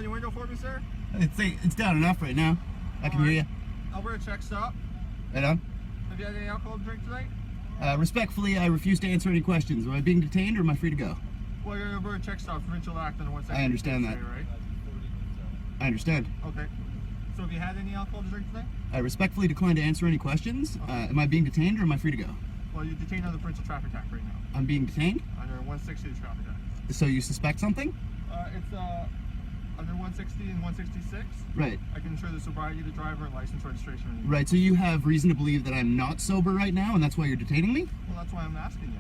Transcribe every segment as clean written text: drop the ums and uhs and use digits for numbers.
your window for me, sir? It's down enough right now. I can hear you. Alberta check stop. Right on. Have you had any alcohol to drink tonight? Respectfully, I refuse to answer any questions. Am I being detained or am I free to go? Well, you're Alberta check stop, provincial act under 160. I understand that. Right? I understand. Okay. So have you had any alcohol to drink tonight? I respectfully decline to answer any questions. Okay. Am I being detained or am I free to go? Well, you're detained under the Provincial Traffic Act right now. I'm being detained? Under 160 of the Traffic Act. So you suspect something? It's under 160 and 166. Right. I can ensure the sobriety of the driver and license registration. Right, so you have reason to believe that I'm not sober right now and that's why you're detaining me? Well, that's why I'm asking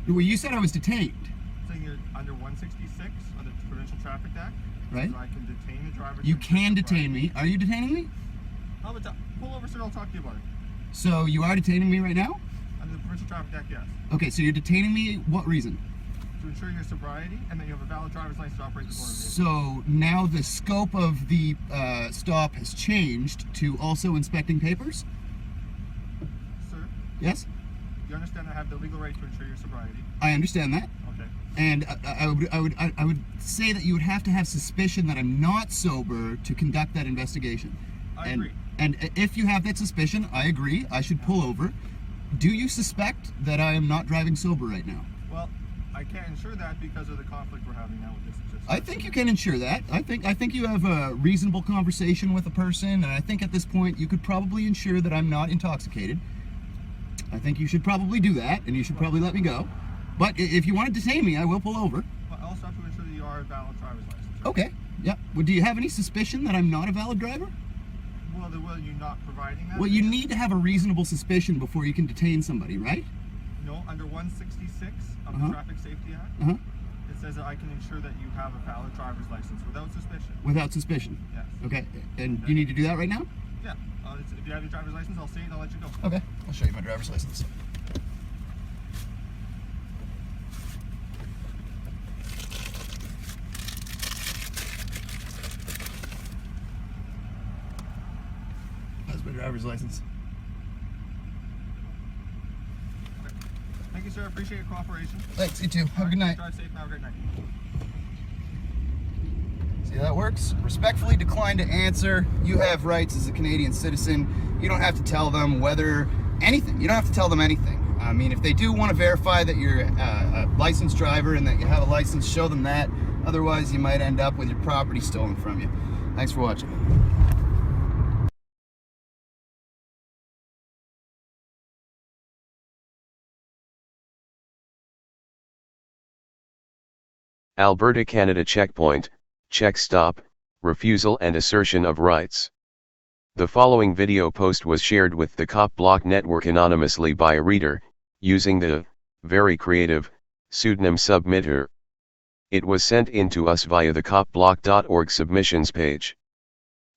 you. Well, you said I was detained. Saying you're under 166 under the Provincial Traffic Act. Right. So I can detain the driver. You can detain me. Are you detaining me? How about that? Pull over, sir, I'll talk to you about it. So you are detaining me right now? Under the Provincial Traffic Act, yes. Okay, so you're detaining me, what reason? To ensure your sobriety and that you have a valid driver's license to operate the motor vehicle. So now the scope of the stop has changed to also inspecting papers? Sir? Yes? You understand I have the legal right to ensure your sobriety? I understand that. Okay. And I would say that you would have to have suspicion that I'm not sober to conduct that investigation. I agree. And if you have that suspicion, I agree, I should pull over. Do you suspect that I am not driving sober right now? Well, I can't ensure that because of the conflict we're having now with this. I think you can ensure that. I think you have a reasonable conversation with a person, and I think at this point you could probably ensure that I'm not intoxicated. I think you should probably do that, and you should probably let me go. But if you want to detain me, I will pull over. But I also have to ensure that you are a valid driver's license. Right? Okay. Yeah. Well, do you have any suspicion that I'm not a valid driver? Well, will you not providing that? Well, you need to have a reasonable suspicion before you can detain somebody, right? No, under 166 of the Traffic Safety Act, it says that I can ensure that you have a valid driver's license without suspicion. Without suspicion? Yes. Okay. And you need to do that right now? Yeah. If you have your driver's license, I'll see it and I'll let you go. Okay. I'll show you my driver's license. That's my driver's license. Okay. Thank you, sir. I appreciate your cooperation. Thanks. You too. Have a good night. Drive safe and have a great night. See how that works? Respectfully decline to answer. You have rights as a Canadian citizen. You don't have to tell them whether anything. You don't have to tell them anything. I mean, if they do want to verify that you're a licensed driver and that you have a license, show them that. Otherwise, you might end up with your property stolen from you. Thanks for watching. Alberta, Canada checkpoint, check stop, refusal and assertion of rights. The following video post was shared with the COPBLOCK network anonymously by a reader, using the very creative pseudonym submitter. It was sent in to us via the copblock.org submissions page.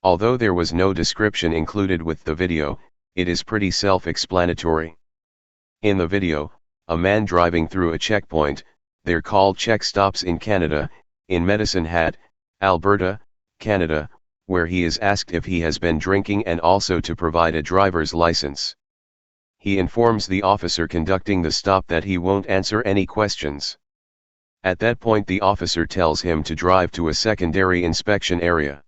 Although there was no description included with the video, it is pretty self-explanatory. In the video, a man driving through a checkpoint, they're called check stops in Canada, in Medicine Hat, Alberta, Canada, where he is asked if he has been drinking and also to provide a driver's license. He informs the officer conducting the stop that he won't answer any questions. At that point the officer tells him to drive to a secondary inspection area.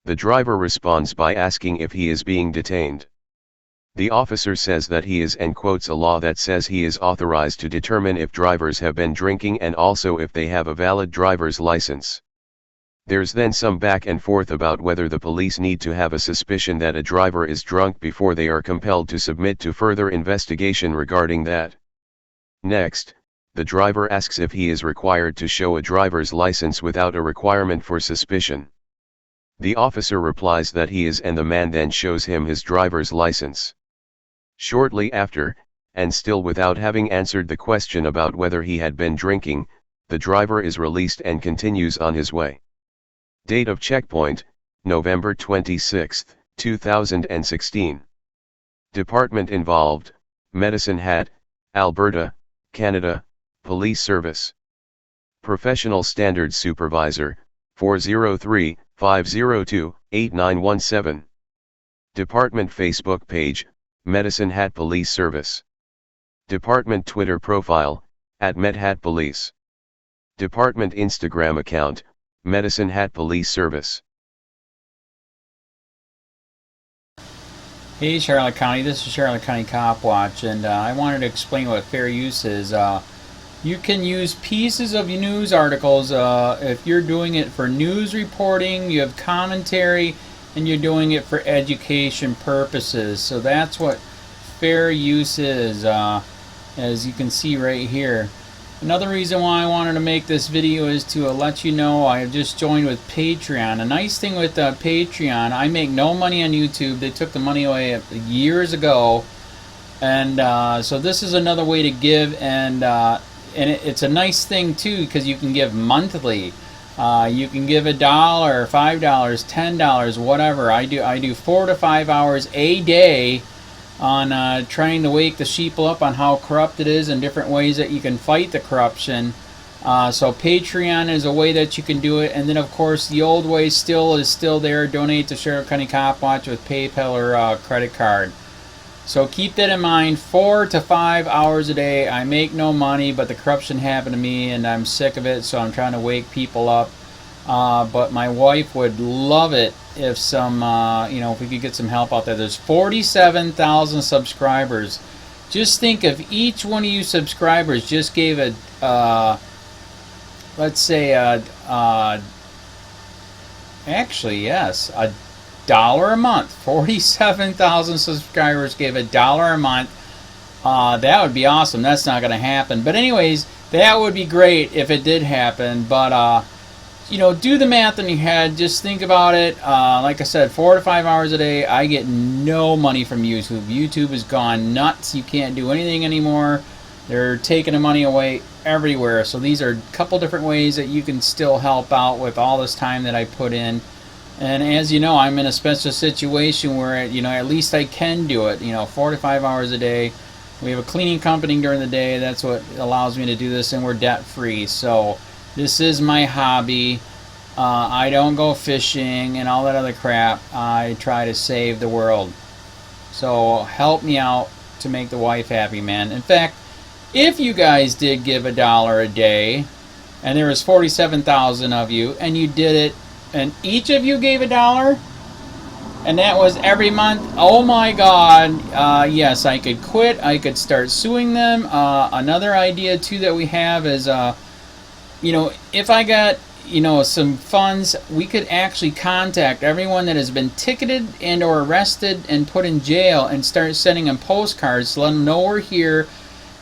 The driver responds by asking if he is being detained. The officer says that he is and quotes a law that says he is authorized to determine if drivers have been drinking and also if they have a valid driver's license. There's then some back and forth about whether the police need to have a suspicion that a driver is drunk before they are compelled to submit to further investigation regarding that. Next, the driver asks if he is required to show a driver's license without a requirement for suspicion. The officer replies that he is, and the man then shows him his driver's license. Shortly after, and still without having answered the question about whether he had been drinking, the driver is released and continues on his way. Date of checkpoint, November 26, 2016. Department involved, Medicine Hat, Alberta, Canada, Police Service. Professional Standards Supervisor, 403-502-8917. Department Facebook page, Medicine Hat Police Service. Department Twitter profile, @MedHatPolice. Department Instagram account, Medicine Hat Police Service. Hey Charlotte County, this is Charlotte County Cop Watch, and I wanted to explain what fair use is. You can use pieces of news articles if you're doing it for news reporting, you have commentary, and you're doing it for education purposes. So that's what fair use is, as you can see right here. Another reason why I wanted to make this video is to let you know I have just joined with Patreon. A nice thing with Patreon, I make no money on YouTube. They took the money away years ago, and so this is another way to give, and it's a nice thing too because you can give monthly. You can give $1, $5, $10, whatever. I do 4 to 5 hours a day on trying to wake the sheeple up on how corrupt it is and different ways that you can fight the corruption. So Patreon is a way that you can do it, and then of course the old way is still there. Donate to Charlotte County Cop Watch with PayPal or credit card. So keep that in mind. 4 to 5 hours a day. I make no money, but the corruption happened to me and I'm sick of it, so I'm trying to wake people up. But my wife would love it if if we could get some help out there. There's 47,000 subscribers. Just think if each one of you subscribers just gave let's say actually yes, $1 a month. 47,000 subscribers gave $1 a month. That would be awesome. That's not going to happen. But anyways, that would be great if it did happen. But do the math in your head. Just think about it. Like I said, 4 to 5 hours a day. I get no money from YouTube. YouTube has gone nuts. You can't do anything anymore. They're taking the money away everywhere. So these are a couple different ways that you can still help out with all this time that I put in. And as you know, I'm in a special situation where, at least I can do it. 4 to 5 hours a day. We have a cleaning company during the day. That's what allows me to do this, and we're debt free. So this is my hobby. I don't go fishing and all that other crap. I try to save the world. So help me out to make the wife happy, man. In fact, if you guys did give $1 a day, and there was 47,000 of you, and you did it, and each of you gave $1, and that was every month, oh my God, yes, I could quit. I could start suing them. Another idea too that we have is if I got some funds, we could actually contact everyone that has been ticketed and or arrested and put in jail and start sending them postcards to let them know we're here,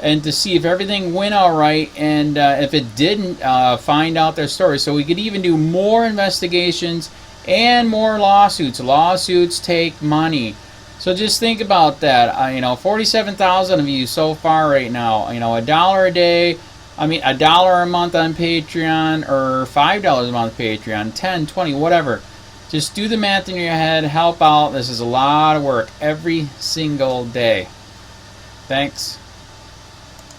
and to see if everything went all right, and if it didn't, find out their story. So we could even do more investigations and more lawsuits. Lawsuits take money. So just think about that. 47,000 of you so far right now. $1 a day. $1 a month on Patreon, or $5 a month Patreon, 10, 20, whatever. Just do the math in your head, help out. This is a lot of work every single day. Thanks.